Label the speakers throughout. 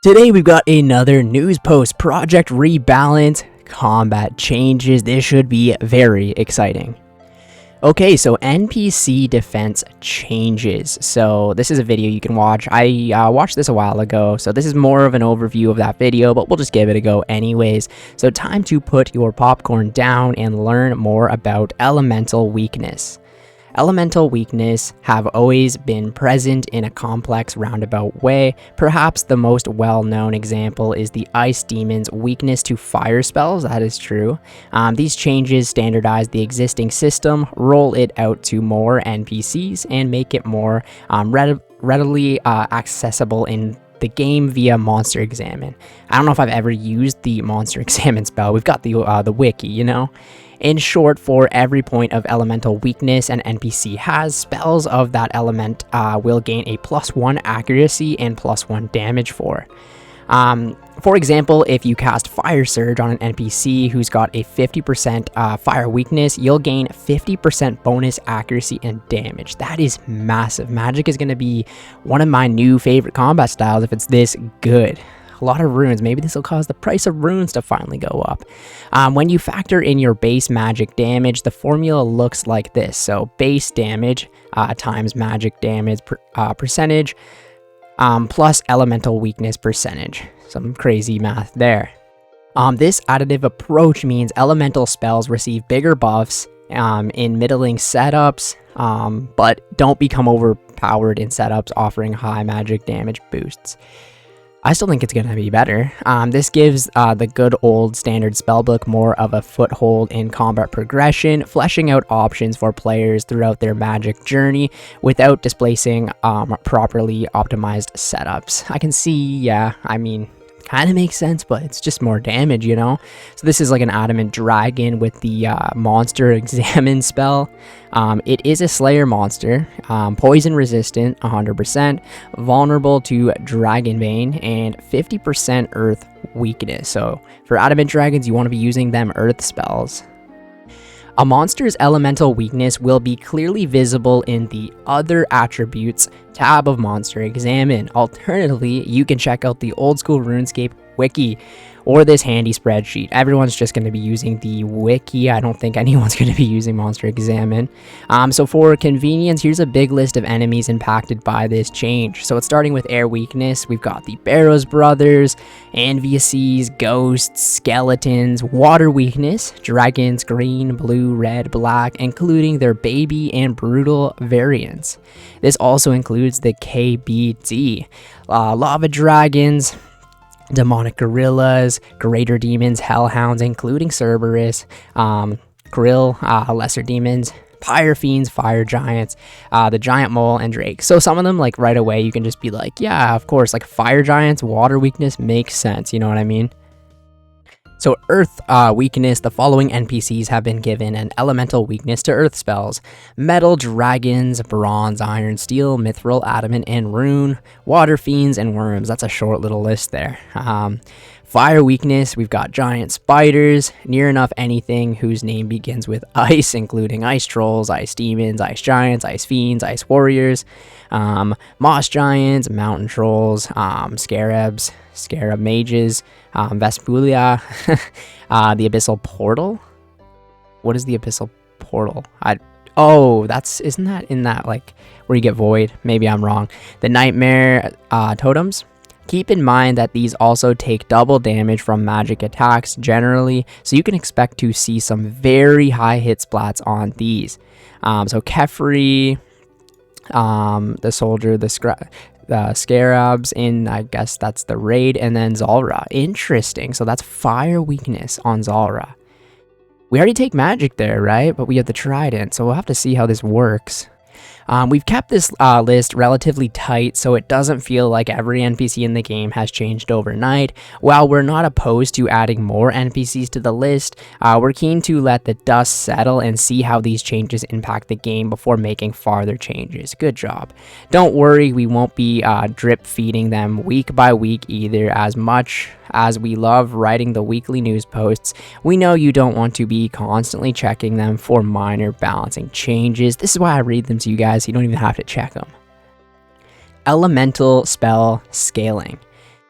Speaker 1: Today we've got another news post, Project Rebalance, combat changes. This should be very exciting. Okay, so NPC defense changes. So this is a video you can watch. I watched this a while ago, so this is more of an overview of that video, but we'll just give it a go anyways. So time to put your popcorn down and learn more about elemental weakness. Elemental weakness have always been present in a complex roundabout way. Perhaps the most well-known example is the Ice Demon's weakness to fire spells. That is true. These changes standardize the existing system, roll it out to more NPCs, and make it more readily accessible in the game via Monster Examine. I don't know if I've ever used the Monster Examine spell. We've got the wiki, you know? In short, for every point of elemental weakness an NPC has, spells of that element will gain a +1 accuracy and +1 damage for. For example, if you cast Fire Surge on an NPC who's got a 50% fire weakness, you'll gain 50% bonus accuracy and damage. That is massive. Magic is going to be one of my new favorite combat styles if it's this good. A lot of runes. Maybe this will cause the price of runes to finally go up. When you factor in your base magic damage, the formula looks like this. So base damage times magic damage percentage plus elemental weakness percentage. Some crazy math there. This additive approach means elemental spells receive bigger buffs in middling setups, but don't become overpowered in setups offering high magic damage boosts. I still think it's going to be better. This gives the good old standard spellbook more of a foothold in combat progression, fleshing out options for players throughout their magic journey without displacing properly optimized setups. I can see, yeah, I mean, kind of makes sense, but it's just more damage, you know? So this is like an adamant dragon with the Monster Examine spell. It is a Slayer monster, poison resistant 100%, vulnerable to Dragon Bane, and 50% Earth weakness. So for adamant dragons, you want to be using them Earth spells. A monster's elemental weakness will be clearly visible in the Other Attributes tab of Monster Examine. Alternatively, you can check out the old school RuneScape wiki or this handy spreadsheet. Everyone's just going to be using the wiki. I don't think anyone's going to be using Monster Examine. So for convenience, here's a big list of enemies impacted by this change. So it's starting with air weakness. We've got the Barrows Brothers, Anviases, Ghosts, Skeletons. Water weakness, dragons, green, blue, red, black, including their baby and brutal variants. This also includes the KBD, lava dragons, demonic gorillas, greater demons, hellhounds, including Cerberus, Krill, lesser demons, pyre fiends, fire giants, the giant mole, and drake. So some of them, like right away, you can just be like, yeah, of course, like fire giants, water weakness makes sense. You know what I mean? So Earth weakness, the following NPCs have been given an elemental weakness to Earth spells: Metal Dragons, Bronze, Iron, Steel, Mithril, Adamant, and Rune, Water Fiends, and Worms. That's a short little list there. Fire weakness, we've got Giant Spiders, near enough anything whose name begins with Ice, including Ice Trolls, Ice Demons, Ice Giants, Ice Fiends, Ice Warriors, Moss Giants, Mountain Trolls, Scarabs, Scarab Mages, Vespulia, the Abyssal Portal. What is the Abyssal Portal? Isn't that in that, like, where you get Void? Maybe I'm wrong. The Nightmare Totems. Keep in mind that these also take double damage from magic attacks generally, so you can expect to see some very high hit splats on these. So Kefri, the Soldier, the Scarabs, and I guess that's the Raid, and then Zulrah. Interesting. So that's fire weakness on Zulrah. We already take magic there, right? But we have the Trident, so we'll have to see how this works. We've kept this list relatively tight, so it doesn't feel like every NPC in the game has changed overnight. While we're not opposed to adding more NPCs to the list, we're keen to let the dust settle and see how these changes impact the game before making farther changes. Good job. Don't worry, we won't be drip feeding them week by week either. As much as we love writing the weekly news posts, we know you don't want to be constantly checking them for minor balancing changes. This is why I read them to you guys, so you don't even have to check them. Elemental spell scaling.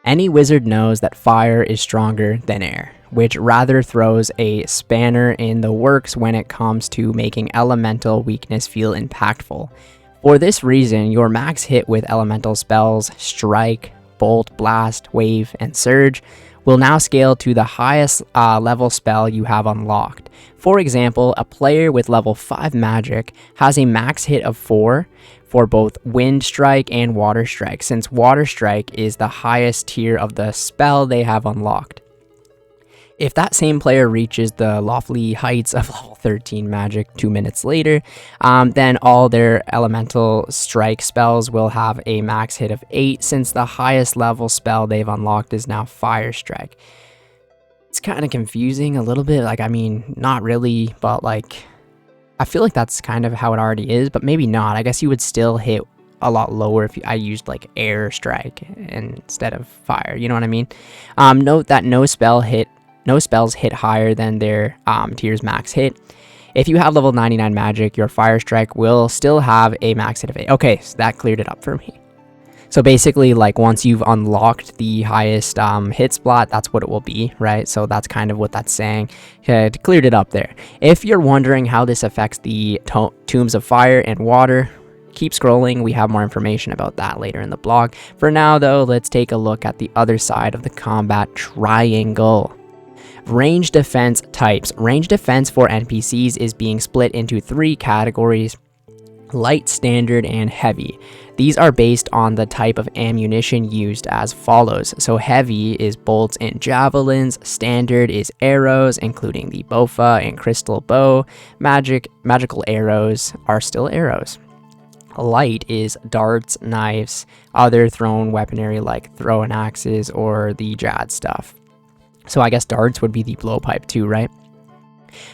Speaker 1: Any wizard knows that fire is stronger than air, which rather throws a spanner in the works when it comes to making elemental weakness feel impactful. For this reason, your max hit with elemental spells, Strike, Bolt, Blast, Wave, and Surge, will now scale to the highest level spell you have unlocked. For example, a player with level 5 magic has a max hit of 4 for both Wind Strike and Water Strike, since Water Strike is the highest tier of the spell they have unlocked. If that same player reaches the lofty heights of level 13 magic 2 minutes later, then all their elemental strike spells will have a max hit of 8, since the highest level spell they've unlocked is now Fire Strike. It's kind of confusing a little bit, like, I mean, not really, but like, I feel like that's kind of how it already is, but maybe not. I guess you would still hit a lot lower if I used like Air Strike instead of Fire, you know what I mean? Note that no spells hit higher than their tier's max hit. If you have level 99 magic, your Fire Strike will still have a max hit of 8. Okay, so that cleared it up for me. So basically, like, once you've unlocked the highest hit spot, that's what it will be, right? So that's kind of what that's saying. It cleared it up there. If you're wondering how this affects the Tombs of Fire and Water, keep scrolling. We have more information about that later in the blog. For now, though, let's take a look at the other side of the combat triangle. Range defense types. Range defense for NPCs is being split into 3 categories: light, standard, and heavy. These are based on the type of ammunition used as follows. So heavy is bolts and javelins, standard is arrows, including the bofa and crystal bow. Magical arrows are still arrows. Light is darts, knives, other thrown weaponry like throwing axes or the jad stuff. So I guess darts would be the blowpipe too, right?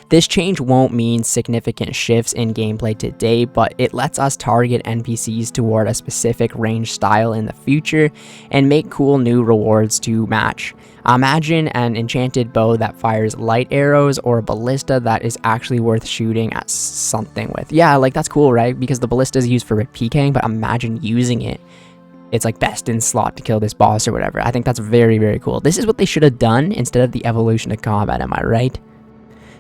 Speaker 1: This change won't mean significant shifts in gameplay today, but it lets us target NPCs toward a specific range style in the future and make cool new rewards to match. Imagine an enchanted bow that fires light arrows, or a ballista that is actually worth shooting at something with. Yeah, like, that's cool, right? Because the ballista is used for PKing, but imagine using it. It's like best in slot to kill this boss or whatever. I think that's very, very cool. This is what they should have done instead of the evolution of combat, am I right?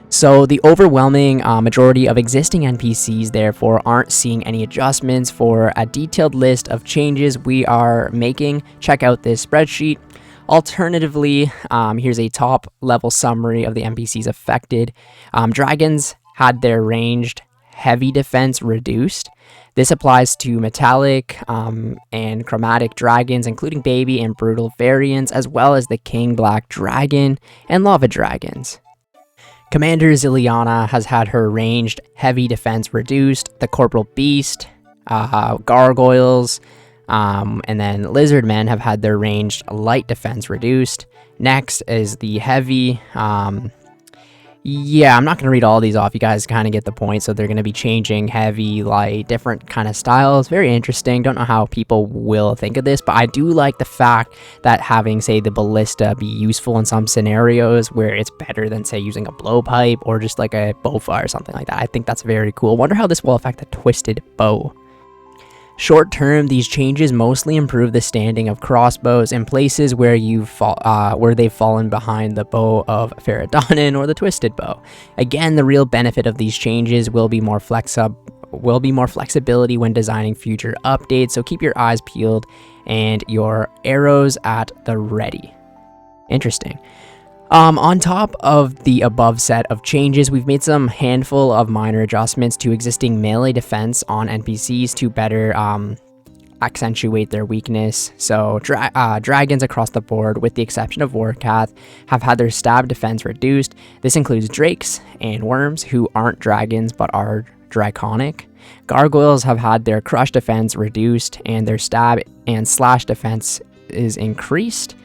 Speaker 1: So the overwhelming majority of existing NPCs therefore aren't seeing any adjustments. For a detailed list of changes we are making, check out this spreadsheet. Alternatively, here's a top level summary of the NPCs affected. Dragons had their ranged heavy defense reduced. This applies to metallic and chromatic dragons, including baby and brutal variants, as well as the king black dragon and lava dragons. Commander Zilliana has had her ranged heavy defense reduced. The corporal beast, gargoyles, and then lizardmen have had their ranged light defense reduced. Next is the heavy. Yeah, I'm not going to read all these off. You guys kind of get the point. So they're going to be changing heavy, light, different kind of styles. Very interesting. Don't know how people will think of this, but I do like the fact that having, say, the ballista be useful in some scenarios where it's better than, say, using a blowpipe or just like a bofa or something like that. I think that's very cool. Wonder how this will affect the twisted bow. Short term, these changes mostly improve the standing of crossbows in places where they've fallen behind the bow of Prifddinas or the twisted bow. Again, the real benefit of these changes will be more flexibility when designing future updates, so keep your eyes peeled and your arrows at the ready. Interesting. On top of the above set of changes, we've made some handful of minor adjustments to existing melee defense on NPCs to better accentuate their weakness. So dragons across the board, with the exception of Warcath, have had their stab defense reduced. This includes drakes and worms, who aren't dragons but are draconic. Gargoyles have had their crush defense reduced, and their stab and slash defense is increased.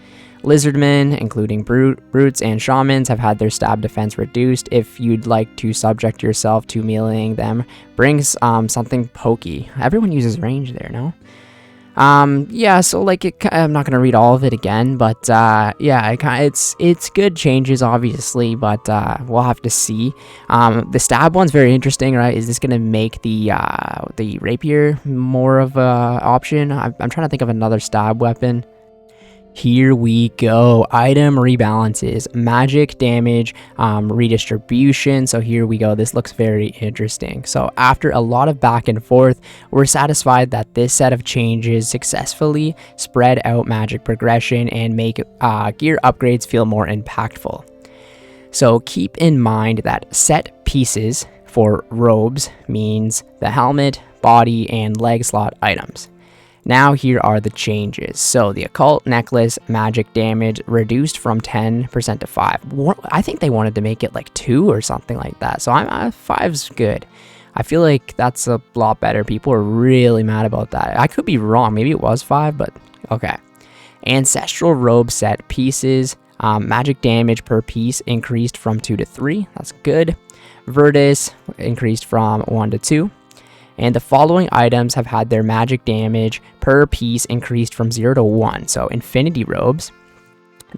Speaker 1: Lizardmen, including brutes and shamans, have had their stab defense reduced. If you'd like to subject yourself to meleeing them, bring something pokey. Everyone uses range there, no? Yeah, so like, I'm not gonna read all of it again, but yeah, it's good changes, obviously, but we'll have to see. The stab one's very interesting, right? Is this gonna make the rapier more of a option? I'm trying to think of another stab weapon. Here we go. Item rebalances, magic damage redistribution. So here we go. This looks very interesting. So after a lot of back and forth, we're satisfied that this set of changes successfully spread out magic progression and make gear upgrades feel more impactful. So keep in mind that set pieces for robes means the helmet, body, and leg slot items. Now here are the changes. So the occult necklace magic damage reduced from 10% to 5. I think they wanted to make it like 2 or something like that. So 5's good. I feel like that's a lot better. People are really mad about that. I could be wrong. Maybe it was 5, but okay. Ancestral robe set pieces. Magic damage per piece increased from 2 to 3. That's good. Virtus increased from 1 to 2. And the following items have had their magic damage per piece increased from 0 to 1. So infinity robes,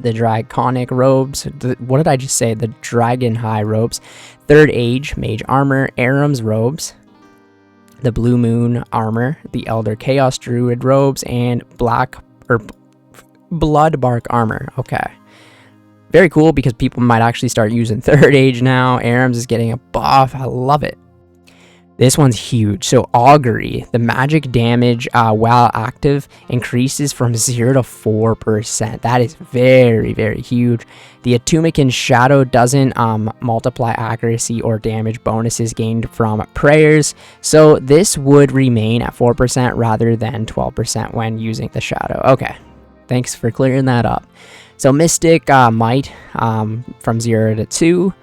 Speaker 1: the draconic robes, what did I just say? The dragon high robes, third age mage armor, Aram's robes, the blue moon armor, the elder chaos druid robes, and blood bark armor. Okay. Very cool because people might actually start using third age now. Aram's is getting a buff. I love it. This one's huge. So augury, the magic damage while active increases from 0 to 4%. That is very, very huge. The Atumican shadow doesn't multiply accuracy or damage bonuses gained from prayers. So this would remain at 4% rather than 12% when using the shadow. Okay, thanks for clearing that up. So mystic might from 0 to 2.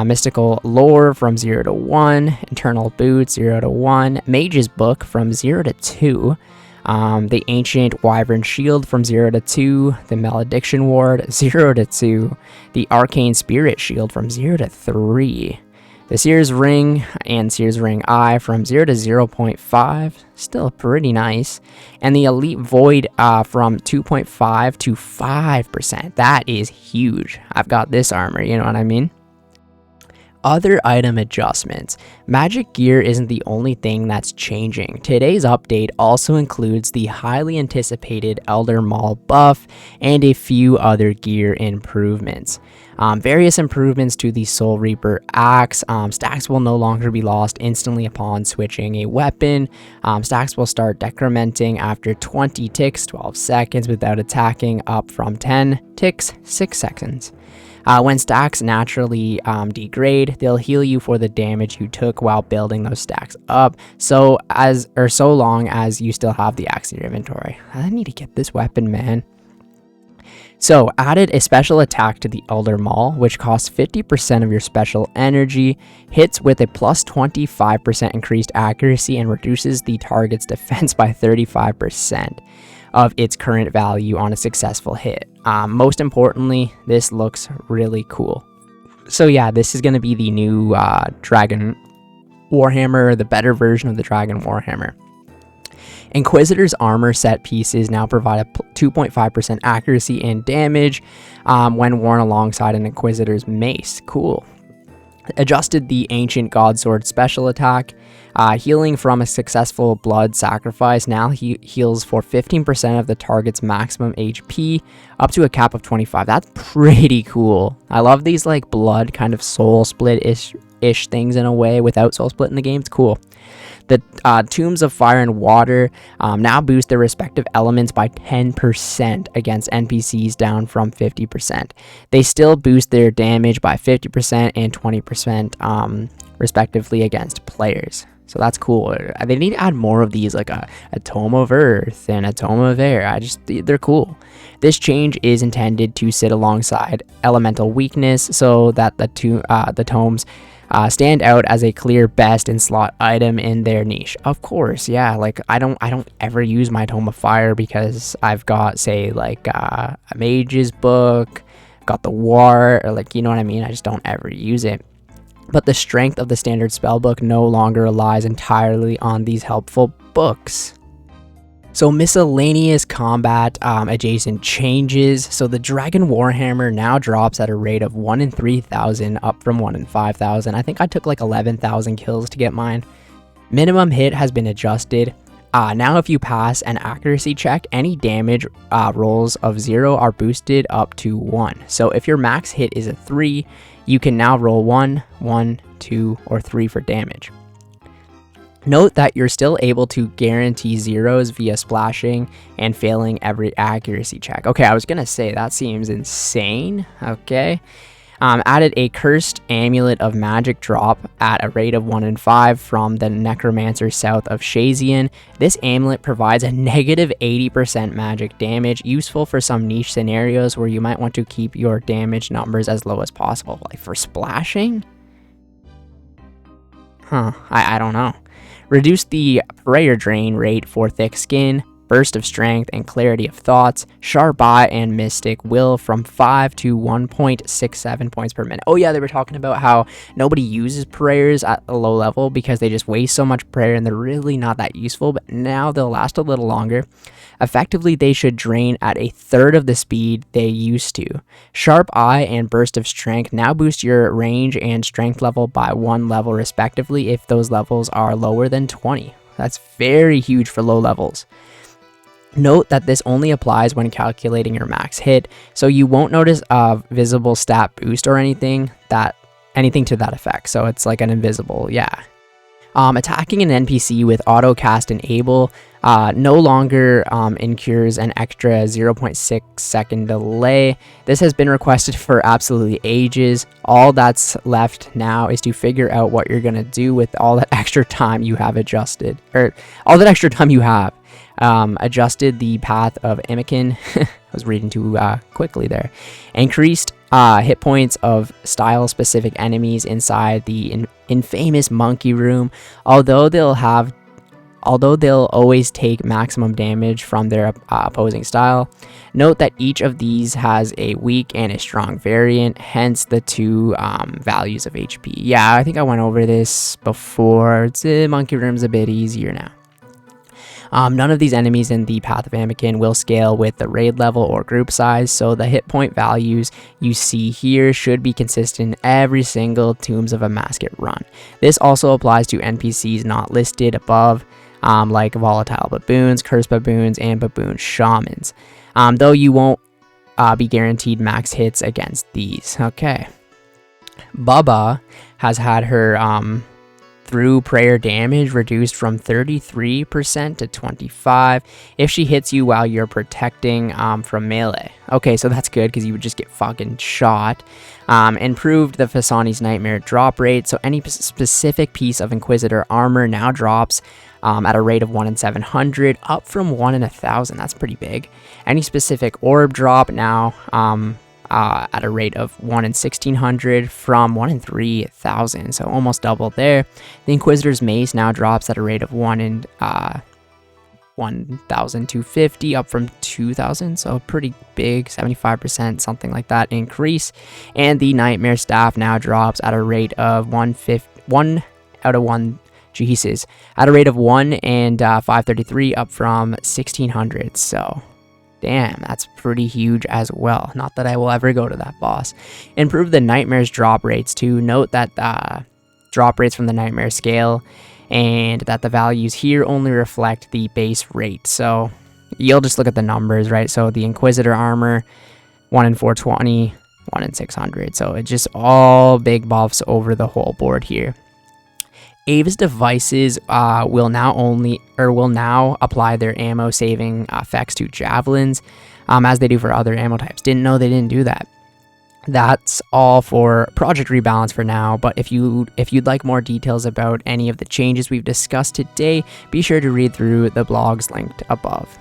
Speaker 1: Mystical lore from 0 to 1, internal boots 0 to 1, mage's book from 0 to 2, the ancient wyvern shield from 0 to 2, the malediction ward 0 to 2, the arcane spirit shield from 0 to 3, the seer's ring and seer's ring eye from 0 to 0.5, still pretty nice, and the elite void from 2.5 to 5%. That is huge. I've got this armor, you know what I mean? Other item adjustments. Magic gear isn't the only thing that's changing. Today's update also includes the highly anticipated Elder Maul buff and a few other gear improvements. Various improvements to the Soul Reaper axe. Stacks will no longer be lost instantly upon switching a weapon. Stacks will start decrementing after 20 ticks, 12 seconds without attacking, up from 10 ticks, 6 seconds. When stacks naturally degrade, they'll heal you for the damage you took while building those stacks up, so long as you still have the axe in your inventory. I need to get this weapon, man. So, added a special attack to the Elder Maul, which costs 50% of your special energy, hits with a plus 25% increased accuracy, and reduces the target's defense by 35% of its current value on a successful hit. Most importantly, this looks really cool. So yeah, this is going to be the new Dragon Warhammer, the better version of the Dragon Warhammer. Inquisitor's armor set pieces now provide a 2.5% accuracy and damage when worn alongside an Inquisitor's mace. Cool. Adjusted the Ancient Godsword special attack. Healing from a successful blood sacrifice now heals for 15% of the target's maximum HP, up to a cap of 25. That's pretty cool. I love these like blood kind of soul split-ish things in a way without soul split in the game. It's cool. The Tombs of Fire and Water now boost their respective elements by 10% against NPCs, down from 50%. They still boost their damage by 50% and 20% respectively against players. So that's cool. They need to add more of these, like a Tome of Earth and a Tome of Air. They're cool. This change is intended to sit alongside Elemental Weakness so that the tomes stand out as a clear best in slot item in their niche. Of course, yeah. Like I don't ever use my Tome of Fire because I've got, say, like a Mage's Book, got the War, or like, you know what I mean. I just don't ever use it. But the strength of the standard spellbook no longer relies entirely on these helpful books. So miscellaneous combat adjacent changes. So the Dragon Warhammer now drops at a rate of 1 in 3,000, up from 1 in 5,000. I think I took like 11,000 kills to get mine. Minimum hit has been adjusted. Now if you pass an accuracy check, any damage rolls of 0 are boosted up to 1. So if your max hit is a 3, you can now roll 1, 1, 2, or 3 for damage. Note that you're still able to guarantee zeros via splashing and failing every accuracy check. Okay, I was gonna say, that seems insane. Okay. Added a cursed amulet of magic drop at a rate of 1 in 5 from the necromancer south of Shazian. This amulet provides a negative 80% magic damage, useful for some niche scenarios where you might want to keep your damage numbers as low as possible. Like for splashing? I don't know. Reduce the prayer drain rate for thick skin, burst of strength, and clarity of thoughts, sharp eye, and mystic will from 5 to 1.67 points per minute. Oh yeah, they were talking about how nobody uses prayers at a low level because they just waste so much prayer and they're really not that useful, but now they'll last a little longer. Effectively, they should drain at a third of the speed they used to. Sharp eye and burst of strength now boost your range and strength level by 1 level respectively if those levels are lower than 20. That's very huge for low levels. Note that this only applies when calculating your max hit, so you won't notice a visible stat boost or anything to that effect. So it's like an invisible, yeah. Attacking an NPC with auto cast enable no longer incurs an extra 0.6 second delay. This has been requested for absolutely ages. All that's left now is to figure out what you're gonna do with all that extra time you have adjusted, or all that extra time you have. Adjusted the path of Amiken. I was reading too quickly there. Increased hit points of style-specific enemies inside the infamous monkey room. Although they'll always take maximum damage from their opposing style. Note that each of these has a weak and a strong variant, hence the two values of HP. Yeah, I think I went over this before. Monkey room's a bit easier now. None of these enemies in the Path of Amiken will scale with the raid level or group size, so the hit point values you see here should be consistent every single Tombs of a Masket run. This also applies to NPCs not listed above, like volatile baboons, cursed baboons, and baboon shamans, though you won't be guaranteed max hits against these. Okay. Bubba has had her through prayer damage reduced from 33% to 25% if she hits you while you're protecting from melee. Okay, so that's good because you would just get fucking shot. Improved the Fasani's Nightmare drop rate, so any specific piece of Inquisitor armor now drops at a rate of 1 in 700, up from 1 in 1,000. That's pretty big. Any specific orb drop now at a rate of 1 in 1,600 from 1 in 3,000, so almost double there. The Inquisitor's Mace now drops at a rate of 1 in 1,250, up from 2,000, so pretty big, 75%, something like that increase. And the Nightmare Staff now drops at a rate of 1 out of 1. Jesus, at a rate of 1 and 533, up from 1,600. So, damn, that's pretty huge as well. Not that I will ever go to that boss. Improve the Nightmare's drop rates too. Note that drop rates from the Nightmare scale, and that the values here only reflect the base rate. So, you'll just look at the numbers, right? So, the Inquisitor armor, 1 in 420, 1 in 600. So, it's just all big buffs over the whole board here. Ava's devices will now apply their ammo saving effects to javelins, as they do for other ammo types. Didn't know they didn't do that. That's all for Project Rebalance for now, but if you'd like more details about any of the changes we've discussed today, be sure to read through the blogs linked above.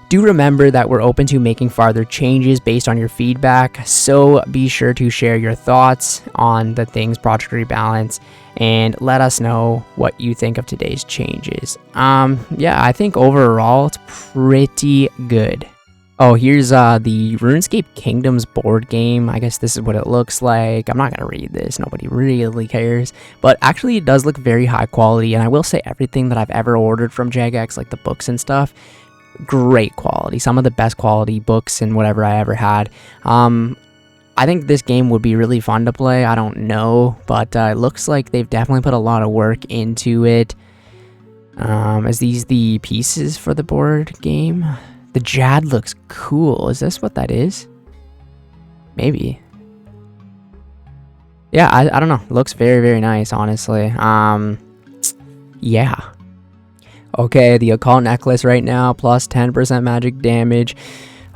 Speaker 1: Do remember that we're open to making farther changes based on your feedback, so be sure to share your thoughts on the things Project Rebalance and let us know what you think of today's changes. Yeah, I think overall it's pretty good. Oh, here's the RuneScape Kingdoms board game. I guess this is what it looks like. I'm not going to read this. Nobody really cares. But actually, it does look very high quality, and I will say everything that I've ever ordered from Jagex, like the books and stuff, great quality. Some of the best quality books and whatever I ever had. I think this game would be really fun to play. I don't know, but it looks like they've definitely put a lot of work into it. Is these the pieces for the board game? The Jad looks cool. Is this what that is? Maybe. Yeah, I don't know. Looks very, very nice, honestly. Yeah. Okay, the occult necklace right now, plus 10% magic damage.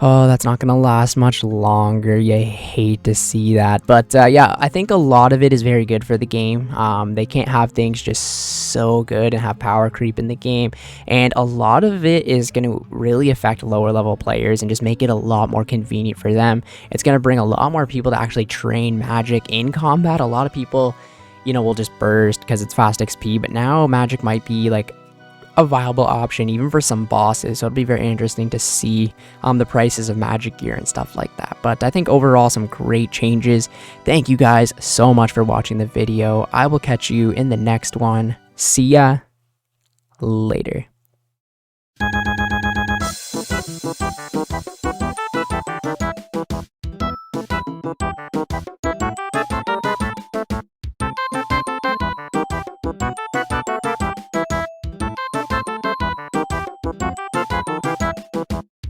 Speaker 1: Oh, that's not gonna last much longer. You hate to see that. But yeah, I think a lot of it is very good for the game. They can't have things just so good and have power creep in the game. And a lot of it is gonna really affect lower level players and just make it a lot more convenient for them. It's gonna bring a lot more people to actually train magic in combat. A lot of people, you know, will just burst because it's fast XP. But now magic might be like a viable option even for some bosses, so it'll be very interesting to see the prices of magic gear and stuff like that. But I think overall some great changes. Thank you guys so much for watching the video. I will catch you in the next one. See ya later.